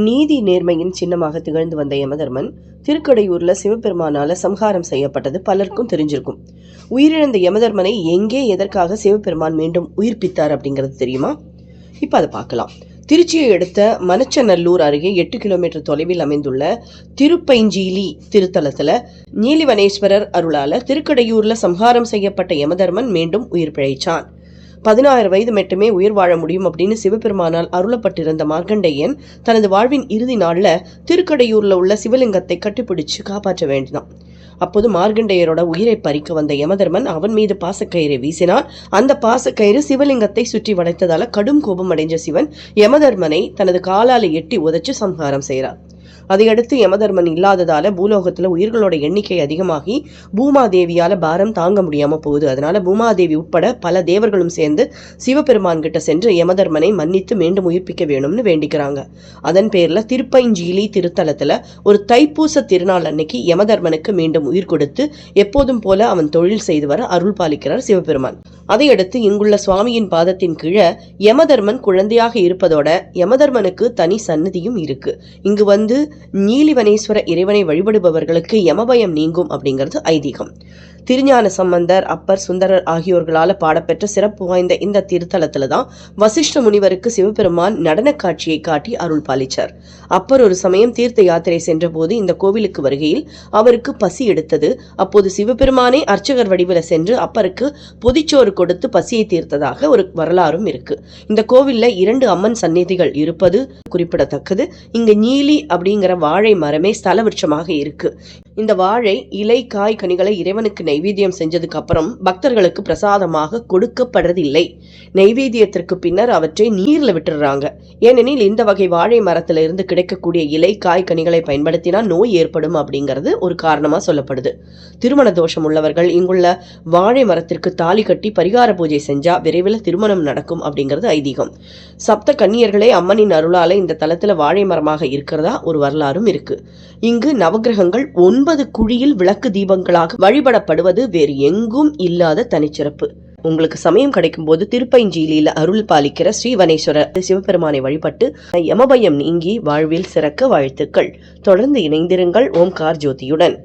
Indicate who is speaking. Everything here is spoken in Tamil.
Speaker 1: நீதி நேர்மையின் சின்னமாக திகழ்ந்து வந்த யமதர்மன் திருக்கடையூர்ல சிவபெருமானால சம்ஹாரம் செய்யப்பட்டது பலருக்கும் தெரிஞ்சிருக்கும். உயிரிழந்த யமதர்மனை எங்கே எதற்காக சிவபெருமான் மீண்டும் உயிர்ப்பித்தார் அப்படிங்கிறது தெரியுமா? இப்ப அதை பார்க்கலாம். திருச்சியை அடுத்த மணச்சநல்லூர் அருகே 8 கிலோமீட்டர் தொலைவில் அமைந்துள்ள திருப்பைஞ்சீலி திருத்தலத்துல நீலிவனேஸ்வரர் அருளால திருக்கடையூர்ல சம்ஹாரம் செய்யப்பட்ட யமதர்மன் மீண்டும் உயிர் பிழைச்சான். 16 வயது மட்டுமே உயிர் வாழ முடியும் அப்படின்னு சிவபெருமானால் அருளப்பட்டிருந்த மார்க்கண்டேயன் தனது வாழ்வின் இறுதி நாள்ல திருக்கடையூர்ல உள்ள சிவலிங்கத்தை கட்டிப்பிடிச்சு காப்பாற்ற வேண்டினான். அப்போது மார்க்கண்டேயரோட உயிரை பறிக்க வந்த யமதர்மன் அவன் மீது பாசக்கயிறை வீசினான். அந்த பாசக்கயிறு சிவலிங்கத்தை சுற்றி வளைத்ததால கடும் கோபம் அடைஞ்ச சிவன் யமதர்மனை தனது காலால எட்டி உதைச்சு சம்ஹாரம் செய்கிறார். அதையடுத்து யமதர்மன் இல்லாததால பூலோகத்துல உயிர்களோட எண்ணிக்கை அதிகமாகி பூமாதேவியால பாரம் தாங்க முடியாம போகுது. அதனால பூமாதேவி உட்பட பல தேவர்களும் சேர்ந்து சிவபெருமான் கிட்ட சென்று யமதர்மனை மன்னித்து மீண்டும் உயிர்ப்பிக்க வேணும்னு வேண்டிக்கிறாங்க. அதன் பேர்ல திருப்பைஞ்சீலி திருத்தலத்துல ஒரு தைப்பூச திருநாள் அன்னைக்கு யமதர்மனுக்கு மீண்டும் உயிர் கொடுத்து எப்போதும் போல அவன் தொழில் செய்து வர அருள் பாலிக்கிறார் சிவபெருமான். அதையடுத்து இங்குள்ள சுவாமியின் பாதத்தின் கீழே யமதர்மன் குழந்தையாக இருப்பதோட யமதர்மனுக்கு தனி சன்னதியும் இருக்கு. இங்கு வந்து நீலிவனேஸ்வர இறைவனை வழிபடுபவர்களுக்கு யமபயம் நீங்கும் அப்படிங்கிறது ஐதீகம். திருஞான சம்பந்தர், அப்பர், சுந்தரர் ஆகியோர்களால பாடப்பெற்ற சிறப்பு வாய்ந்த இந்த திருத்தலத்துல தான் வசிஷ்ட முனிவருக்கு சிவபெருமான் நடன காட்சியை காட்டி அருள் பாலிச்சார். அப்பர் ஒரு சமயம் தீர்த்த யாத்திரை சென்ற போது இந்த கோவிலுக்கு வருகையில் அவருக்கு பசி எடுத்தது. அப்போது சிவபெருமானே அர்ச்சகர் வடிவில சென்று அப்பருக்கு பொதிச்சோறு கொடுத்து பசியை தீர்த்ததாக ஒரு வரலாறும் இருக்கு. இந்த கோவில்ல 2 அம்மன் சந்நிதிகள் இருப்பது குறிப்பிடத்தக்கது. இங்க நீலி அப்படிங்கிற வாழை மரமே ஸ்தல விருட்சமாக இருக்கு. இந்த வாழை இலை, காய், கனிகளை இறைவனுக்கு நைவேத்தியம் செஞ்சதுக்கு அப்புறம் பக்தர்களுக்கு பிரசாதமாக கொடுக்கப்படுறதில்லை. நைவேத்தியத்திற்கு பின்னர் அவற்றை நீர்ல விட்டுறாங்க. ஏனெனில் இந்த வகை வாழை மரத்துல இருந்து கிடைக்கக்கூடிய இலை, காய், கனிகளை பயன்படுத்தினா நோய் ஏற்படும் அப்படிங்கிறது ஒரு காரணமா சொல்லப்படுது. திருமண தோஷம் உள்ளவர்கள் இங்குள்ள வாழை மரத்திற்கு தாலி கட்டி பரிகார பூஜை செஞ்சா விரைவில் திருமணம் நடக்கும் அப்படிங்கிறது ஐதீகம். சப்த கன்னியர்களே அம்மனின் அருளால இந்த தலத்துல வாழை மரமாக இருக்கிறதா ஒரு வரலாறும் இருக்கு. இங்கு நவகிரகங்கள் 9 குழியில் விளக்கு தீபங்களாக வழிபடப்படுவது வேறு எங்கும் இல்லாத தனிச்சிறப்பு. உங்களுக்கு சமயம் கிடைக்கும் போது திருப்பைஞ்சீலியில அருள் பாலிக்கிற ஸ்ரீவனேஸ்வர சிவபெருமானை வழிபட்டு யமபயம் நீங்கி வாழ்வில் சிறக்க வாழ்த்துக்கள். தொடர்ந்து இணைந்திருங்கள் ஓம்கார் ஜோதியுடன்.